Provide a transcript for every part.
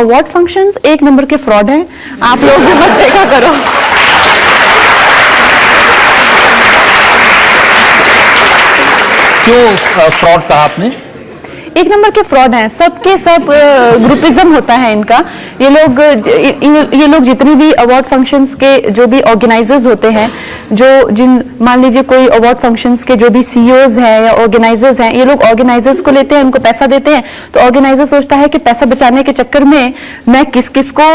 Award functions एक number के fraud हैं, आप लोग भी मत देखा करो। क्यों फ्रॉड कहा आपने? एक नंबर के फ्रॉड हैं, सबके सब ग्रुपिज्म होता है इनका। ये लोग जितने भी अवार्ड फंक्शंस के जो भी ऑर्गेनाइजर्स होते हैं, मान लीजिए कोई अवार्ड फंक्शंस के जो भी सीईओज हैं या ऑर्गेनाइजर्स हैं, ये लोग ऑर्गेनाइजर्स को लेते हैं, उनको पैसा देते हैं, तो ऑर्गेनाइजर सोचता है कि पैसा बचाने के चक्कर में मैं किस किस को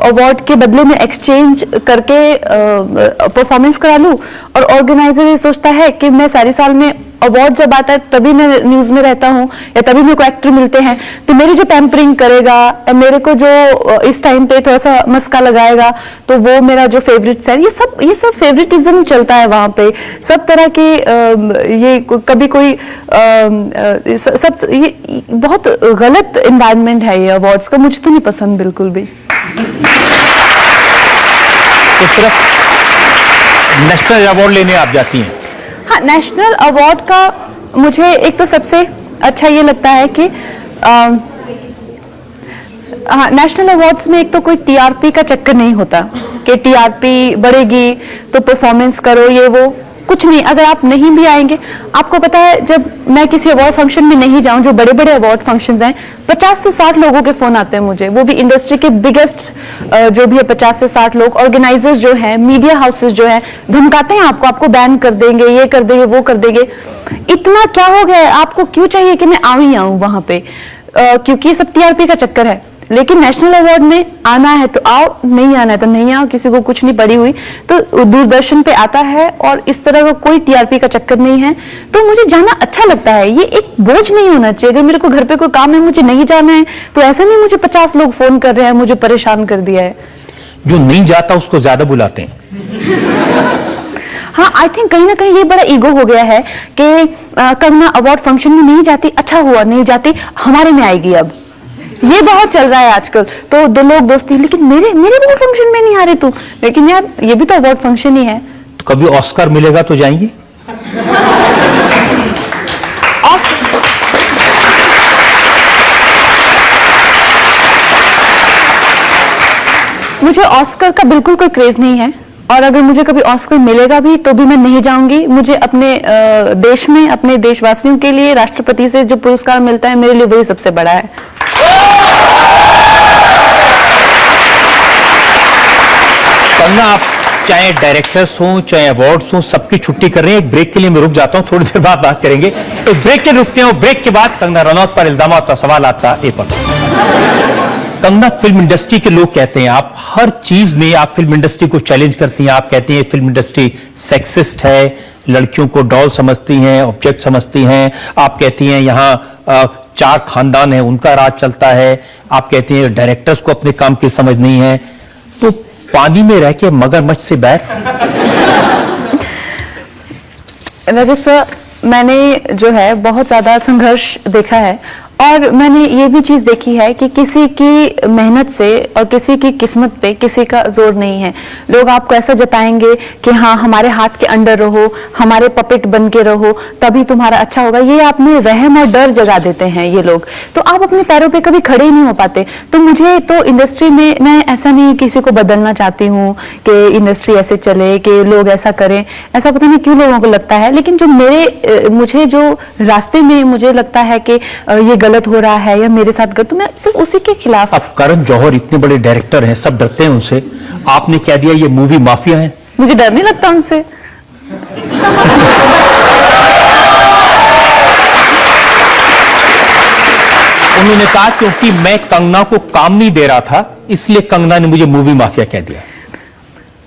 अवार्ड के बदले में एक्सचेंज करके परफॉर्मेंस करा लूं, और ऑर्गेनाइजर ये सोचता है कि मैं सारे साल में अवार्ड जब आता है तभी मैं न्यूज में रहता हूं या तभी मेरे को एक्टर मिलते हैं, तो मेरी जो पैम्परिंग करेगा, मेरे को जो इस टाइम पे थोड़ा सा मस्का लगाएगा, तो वो मेरा जो फेवरेट्स है, ये सब फेवरेटिज्म चलता है वहां पे। सब तरह के ये कभी कोई ये बहुत गलत एनवायरनमेंट है ये अवार्ड्स का, मुझे तो नहीं पसंद बिल्कुल भी। तो सिर्फ नेशनल अवार्ड लेने आप जाती हैं? हाँ, नेशनल अवार्ड का मुझे एक तो सबसे अच्छा ये लगता है कि हाँ, नेशनल अवार्ड्स में एक तो कोई टीआरपी का चक्कर नहीं होता कि टीआरपी बढ़ेगी तो परफॉर्मेंस करो, ये वो कुछ नहीं। अगर आप नहीं भी आएंगे, आपको पता है जब मैं किसी अवार्ड फंक्शन में नहीं जाऊं, जो बड़े बड़े अवार्ड फंक्शंस हैं, 50 से 60 लोगों के फोन आते हैं मुझे, वो भी इंडस्ट्री के बिगेस्ट जो भी है 50 से 60 लोग, ऑर्गेनाइजर्स जो हैं, मीडिया हाउसेस जो हैं, धमकाते हैं आपको बैन कर देंगे, ये कर देंगे, वो कर देंगे। इतना क्या हो गया, आपको क्यों चाहिए कि मैं आऊं ही आऊं वहां पे, क्योंकि ये सब टीआरपी का चक्कर है। लेकिन नेशनल अवार्ड में आना है तो आओ, नहीं आना है तो नहीं आओ, किसी को कुछ नहीं पड़ी हुई, तो दूरदर्शन पे आता है और इस तरह का कोई टीआरपी का चक्कर नहीं है, तो मुझे जाना अच्छा लगता है। ये एक बोझ नहीं होना चाहिए। अगर मेरे को घर पे कोई काम है, मुझे नहीं जाना है, तो ऐसा नहीं मुझे 50 लोग फोन कर रहे हैं, मुझे परेशान कर दिया है। जो नहीं जाता उसको ज्यादा बुलाते हैं। हाँ, आई थिंक कहीं ना कहीं ये बड़ा ईगो हो गया है कि कंगना अवार्ड फंक्शन में नहीं जाती, अच्छा हुआ नहीं जाती, हमारे में आएगी अब, ये बहुत चल रहा है आजकल। तो दो लोग दोस्ती, लेकिन मेरे भी फंक्शन में नहीं आ रहे तू, लेकिन यार ये भी तो अवार्ड फंक्शन ही है। तो कभी ऑस्कर मिलेगा तो जाएंगी? मुझे ऑस्कर का बिल्कुल कोई क्रेज नहीं है, और अगर मुझे कभी ऑस्कर मिलेगा भी तो भी मैं नहीं जाऊंगी। मुझे अपने देश में, अपने देशवासियों के लिए राष्ट्रपति से जो पुरस्कार मिलता है, मेरे लिए वही सबसे बड़ा है। कंगना, आप चाहे डायरेक्टर्स हों चाहे अवार्ड्स हों, सबकी छुट्टी कर रहे हैं। एक ब्रेक के लिए मैं रुक जाता हूं, थोड़ी देर बाद बात करेंगे। एक ब्रेक के रुकते हैं और ब्रेक के बाद कंगना रनौत पर इल्जामात का सवाल आता है। कंगना, फिल्म इंडस्ट्री के लोग कहते हैं आप हर चीज में आप फिल्म इंडस्ट्री को चैलेंज करती हैं। आप कहती हैं फिल्म इंडस्ट्री सेक्सिस्ट है, लड़कियों को डॉल समझती हैं, ऑब्जेक्ट समझती हैं। आप कहती हैं यहाँ 4 खानदान है, उनका राज चलता है। आप कहती हैं डायरेक्टर्स को अपने काम की समझ नहीं है। तो पानी में रह के मगरमच्छ से बैर। रजत सर, मैंने जो है बहुत ज्यादा संघर्ष देखा है, और मैंने ये भी चीज देखी है कि किसी की मेहनत से और किसी की किस्मत पे किसी का जोर नहीं है। लोग आपको ऐसा जताएंगे कि हाँ, हमारे हाथ के अंडर रहो, हमारे पपेट बन के रहो, तभी तुम्हारा अच्छा होगा। ये आप में रहम और डर जगा देते हैं ये लोग, तो आप अपने पैरों पे कभी खड़े ही नहीं हो पाते। तो मुझे तो इंडस्ट्री में, मैं ऐसा नहीं किसी को बदलना चाहती हूँ कि इंडस्ट्री ऐसे चले, कि लोग ऐसा करें, ऐसा पता नहीं क्यों लोगों को लगता है। लेकिन जो मुझे जो रास्ते में मुझे लगता है कि ये गलत हो रहा है या मेरे साथ गलत, तो मैं सिर्फ उसी के खिलाफ। अब करण जौहर इतने बड़े डायरेक्टर हैं, सब डरते हैं उनसे, आपने कह दिया ये मूवी माफिया है। मुझे डर नहीं लगता उनसे। उन्होंने कहा क्योंकि मैं कंगना को काम नहीं दे रहा था, इसलिए कंगना ने मुझे मूवी माफिया कह दिया।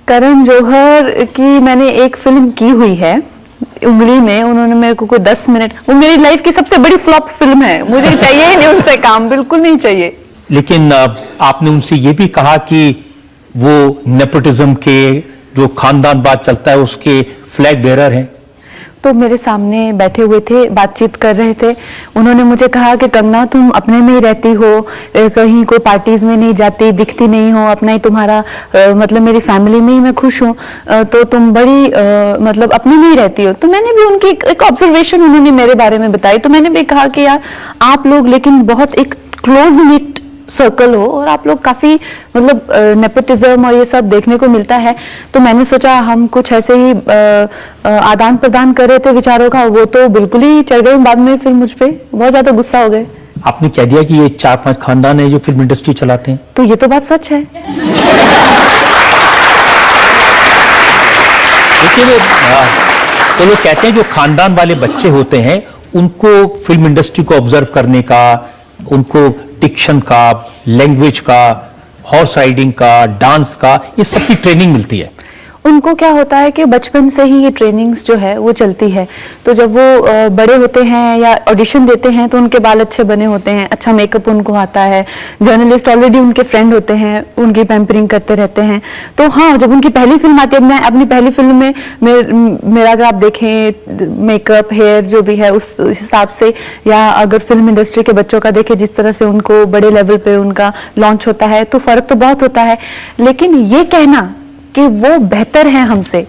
करण जौहर की मैंने एक फिल्म की हुई है, उंगली में, उन्होंने मेरे को कोई 10 मिनट, वो मेरी लाइफ की सबसे बड़ी फ्लॉप फिल्म है, मुझे चाहिए ही नहीं उनसे काम, बिल्कुल नहीं चाहिए। लेकिन आपने उनसे ये भी कहा कि वो नेपोटिज्म के जो खानदानवाद चलता है उसके फ्लैग बेरर हैं। तो मेरे सामने बैठे हुए थे, बातचीत कर रहे थे, उन्होंने मुझे कहा कि कंगना तुम अपने में ही रहती हो, कहीं कोई पार्टीज में नहीं जाती, दिखती नहीं हो, अपना ही तुम्हारा मतलब मेरी फैमिली में ही मैं खुश हूँ, तो तुम बड़ी मतलब अपने में ही रहती हो। तो मैंने भी उनकी एक ऑब्जर्वेशन उन्होंने मेरे बारे में बताई, तो मैंने भी कहा कि यार आप लोग लेकिन बहुत एक क्लोज निट सर्कल हो और आप लोग काफी मतलब नेपोटिज्म और ये सब देखने को मिलता है, तो मैंने सोचा हम कुछ ऐसे ही आदान प्रदान कर रहे थे विचारों का, वो तो बिल्कुल ही चढ़ गए बाद में, फिर मुझ पे बहुत ज्यादा गुस्सा हो गए। आपने कह दिया कि ये 4-5 खानदान है जो फिल्म इंडस्ट्री चलाते हैं, तो ये तो बात सच है। देखिए तो लोग कहते हैं जो खानदान वाले बच्चे होते हैं उनको फिल्म इंडस्ट्री को ऑब्जर्व करने का, उनको डिक्शन का, लैंग्वेज का, हॉर्स राइडिंग का, डांस का, ये सब की ट्रेनिंग मिलती है। उनको क्या होता है कि बचपन से ही ये ट्रेनिंग्स जो है वो चलती है, तो जब वो बड़े होते हैं या ऑडिशन देते हैं तो उनके बाल अच्छे बने होते हैं, अच्छा मेकअप उनको आता है, जर्नलिस्ट ऑलरेडी उनके फ्रेंड होते हैं, उनकी पैम्परिंग करते रहते हैं। तो हाँ, जब उनकी पहली फिल्म आती है, मैं अपनी पहली फिल्म में मेरा अगर आप देखें मेकअप, हेयर जो भी है उस हिसाब से, या अगर फिल्म इंडस्ट्री के बच्चों का देखें जिस तरह से उनको बड़े लेवल पे उनका लॉन्च होता है, तो फर्क तो बहुत होता है। लेकिन ये कहना कि वो बेहतर है हमसे,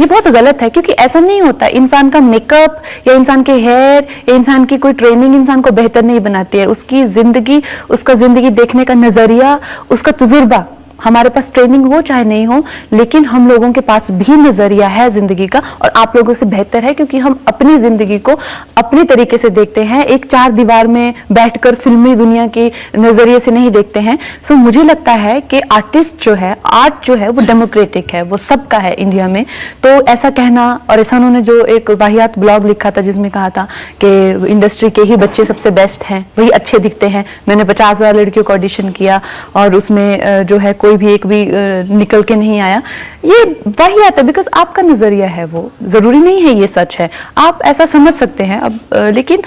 ये बहुत गलत है, क्योंकि ऐसा नहीं होता। इंसान का मेकअप या इंसान के हेयर या इंसान की कोई ट्रेनिंग इंसान को बेहतर नहीं बनाती है। उसकी जिंदगी, उसका जिंदगी देखने का नजरिया, उसका तजुर्बा, हमारे पास ट्रेनिंग हो चाहे नहीं हो, लेकिन हम लोगों के पास भी नजरिया है जिंदगी का, और आप लोगों से बेहतर है क्योंकि हम अपनी जिंदगी को अपनी तरीके से देखते हैं, एक 4 दीवार में बैठकर फिल्मी दुनिया के नजरिए से नहीं देखते हैं। सो मुझे लगता है कि आर्टिस्ट जो है, आर्ट जो है वो डेमोक्रेटिक है, वो सबका है इंडिया में। तो ऐसा कहना, और ऐसा उन्होंने जो एक वाहियात ब्लॉग लिखा था जिसमें कहा था कि इंडस्ट्री के ही बच्चे सबसे बेस्ट हैं, वही अच्छे दिखते हैं। मैंने 50,000 लड़कियों को ऑडिशन किया और उसमें जो है कोई भी एक भी निकल के नहीं आया। ये वही आता है बिकॉज आपका नजरिया है, वो जरूरी नहीं है ये सच है, आप ऐसा समझ सकते हैं। अब लेकिन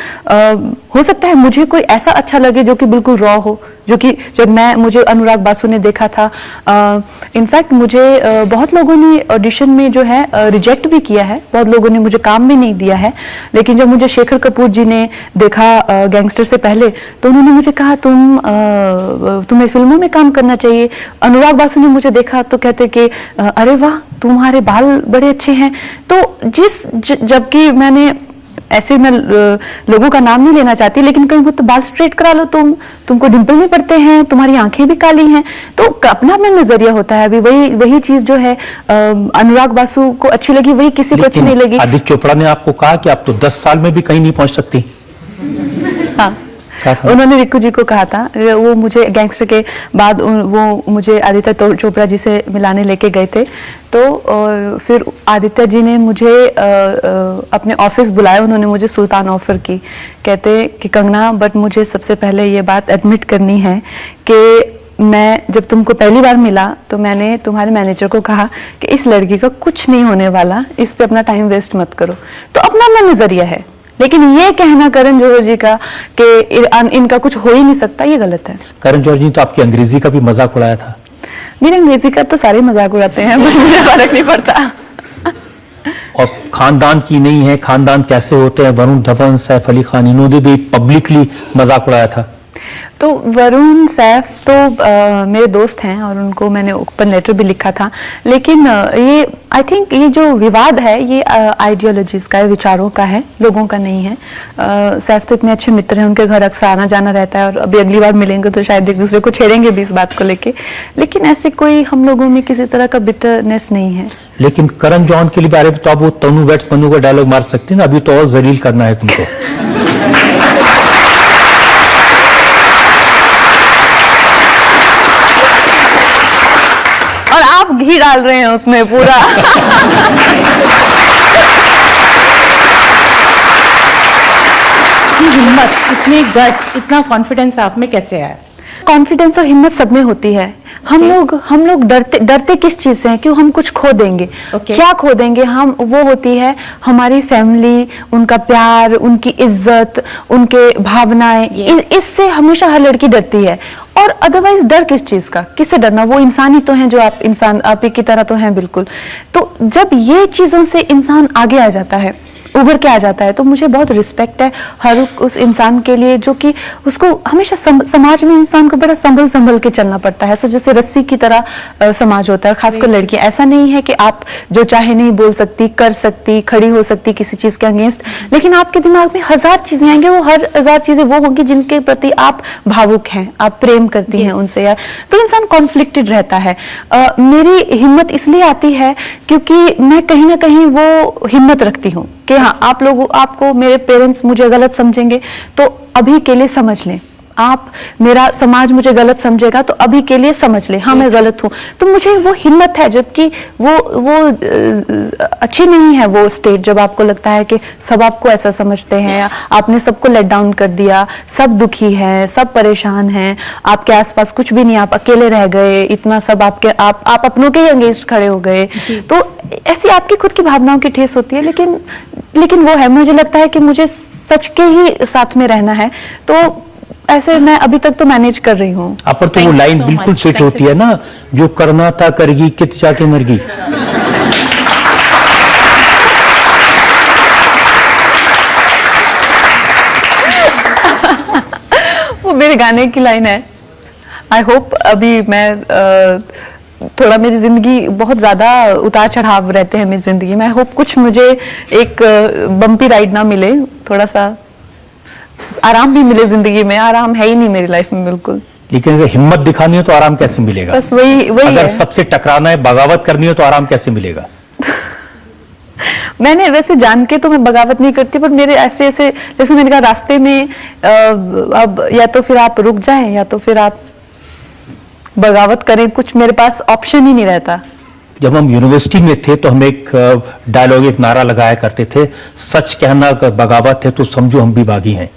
हो सकता है मुझे कोई ऐसा अच्छा लगे जो कि बिल्कुल रॉ हो, जो कि जब मुझे अनुराग बासु ने देखा था, इनफैक्ट मुझे बहुत लोगों ने ऑडिशन में जो है रिजेक्ट भी किया है, बहुत लोगों ने मुझे काम भी नहीं दिया है। लेकिन जब मुझे शेखर कपूर जी ने देखा गैंगस्टर से पहले, तो उन्होंने मुझे कहा तुम्हें फिल्मों में काम करना चाहिए। अनुराग बासु ने मुझे देखा तो कहते कि अरे वाह तुम्हारे बाल बड़े अच्छे हैं। तो जबकि मैंने ऐसे, मैं लोगों का नाम नहीं लेना चाहती, लेकिन कहीं वो तो बाल स्ट्रेट करा लो, तुमको डिंपल नहीं पड़ते हैं, तुम्हारी आंखें भी काली हैं। तो अपना अपना नजरिया होता है। अभी वही चीज जो है अनुराग बासु को अच्छी लगी, वही किसी को अच्छी नहीं लगी। आदित्य चोपड़ा ने आपको कहा कि आप तो 10 साल में भी कहीं नहीं पहुंच सकती। हाँ, उन्होंने रिक्कू जी को कहा था, वो मुझे गैंगस्टर के बाद वो मुझे आदित्य चोपड़ा जी से मिलाने लेके गए थे। तो फिर आदित्य जी ने मुझे अपने ऑफिस बुलाया, उन्होंने मुझे सुल्तान ऑफर की, कहते कि कंगना, बट मुझे सबसे पहले ये बात एडमिट करनी है कि मैं जब तुमको पहली बार मिला तो मैंने तुम्हारे मैनेजर को कहा कि इस लड़की का कुछ नहीं होने वाला, इस पे अपना टाइम वेस्ट मत करो। तो अपना अपना नजरिया है, लेकिन ये कहना करण जौहर जी का कि इनका कुछ हो ही नहीं सकता, ये गलत है। करण जौहर जी तो आपकी अंग्रेजी का भी मजाक उड़ाया था। मेरे अंग्रेजी का तो सारे मजाक उड़ाते हैं, मुझे फर्क नहीं पड़ता। और खानदान की नहीं है, खानदान कैसे होते हैं, वरुण धवन, सैफ अली खान, इन्होंने भी पब्लिकली मजाक उड़ाया था। तो वरुण, सैफ तो मेरे दोस्त हैं और उनको मैंने ओपन लेटर भी लिखा था। लेकिन ये आई थिंक ये जो विवाद है ये आइडियोलॉजीज का है, विचारों का है, लोगों का नहीं है। सैफ तो इतने अच्छे मित्र हैं, उनके घर अक्सर आना जाना रहता है और अभी अगली बार मिलेंगे तो शायद एक दूसरे को छेड़ेंगे भी इस बात को लेके। लेकिन ऐसे कोई हम लोगों में किसी तरह का बिटरनेस नहीं है। लेकिन करण जौहर के लिए बारे में तो आप वो तनु वेट्स मनु का डायलॉग मार सकती ना, अभी तो और जलील करना है तुमको। और आप घी डाल रहे हैं उसमें पूरा। हिम्मत, इतनी गट्स, इतना कॉन्फिडेंस आप में कैसे आया? कॉन्फिडेंस और हिम्मत सब में होती है। हम लोग डरते किस चीज से हैं? क्यों हम कुछ खो देंगे? क्या खो देंगे हम? वो होती है हमारी फैमिली, उनका प्यार, उनकी इज्जत, उनके भावनाएं। इससे हमेशा हर लड़की डरती है। और अदरवाइज डर किस चीज का? किससे डरना? वो इंसान ही तो हैं, जो आप इंसान आप ही की तरह तो हैं बिल्कुल। तो जब ये चीजों से इंसान आगे आ जाता है उभर के आ जाता है। तो मुझे बहुत रिस्पेक्ट है हर उस इंसान के लिए जो कि उसको हमेशा समाज में इंसान को बड़ा संभल संभल के चलना पड़ता है, ऐसा जैसे रस्सी की तरह समाज होता है। खासकर लड़कियां, ऐसा नहीं है कि आप जो चाहे नहीं बोल सकती, कर सकती, खड़ी हो सकती किसी चीज के अगेंस्ट, लेकिन आपके दिमाग में हजार चीजें आएंगे, वो हर हजार चीजें वो होंगी जिनके प्रति आप भावुक हैं, आप प्रेम करती हैं उनसे यार, तो इंसान कॉन्फ्लिक्टेड रहता है। मेरी हिम्मत इसलिए आती है क्योंकि मैं कहीं ना कहीं वो हिम्मत रखती हूँ कि हाँ, आप लोग, आपको मेरे पेरेंट्स मुझे गलत समझेंगे तो अभी के लिए समझ लें, आप, मेरा समाज मुझे गलत समझेगा तो अभी के लिए समझ ले, हाँ मैं गलत हूं। तो मुझे वो हिम्मत है, जबकि वो अच्छी नहीं है वो स्टेट जब आपको लगता है कि सब आपको ऐसा समझते हैं, आपने सबको लेट डाउन कर दिया, सब दुखी है, सब परेशान हैं, आपके आसपास कुछ भी नहीं, आप अकेले रह गए, इतना सब आप अपनों के ही अगेंस्ट खड़े हो गए। तो ऐसी आपकी खुद की भावनाओं की ठेस होती है, लेकिन वो है, मुझे लगता है कि मुझे सच के ही साथ में रहना है, तो ऐसे मैं अभी तक तो मैनेज कर रही हूँ। आप पर तो वो लाइन बिल्कुल फिट होती है ना, जो करना था करेगी, कित जाके मरगी। वो मेरे गाने की लाइन है। आई होप अभी मैं थोड़ा, मेरी जिंदगी बहुत ज्यादा उतार चढ़ाव रहते हैं मेरी जिंदगी में। आई होप कुछ मुझे एक बम्पी राइड ना मिले, थोड़ा सा आराम भी मिले जिंदगी में। आराम है ही नहीं मेरी लाइफ में बिल्कुल। लेकिन अगर हिम्मत दिखानी हो तो आराम कैसे मिलेगा? बस वही अगर है। सबसे टकराना है, बगावत करनी हो तो आराम कैसे मिलेगा? मैंने वैसे जान के तो मैं बगावत नहीं करती, पर मेरे ऐसे जैसे मैंने कहा, रास्ते में अब या तो फिर आप रुक जाएं या तो फिर आप बगावत करें, कुछ मेरे पास ऑप्शन ही नहीं रहता। जब हम यूनिवर्सिटी में थे तो हम एक डायलॉग, एक नारा लगाया करते थे, सच कहना अगर बगावत है तो समझो हम भी बागी हैं।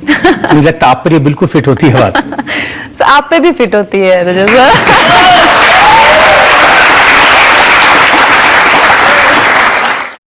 मुझे लगता है आप पर ये बिल्कुल फिट होती है बात। आप पे भी फिट होती है रजत।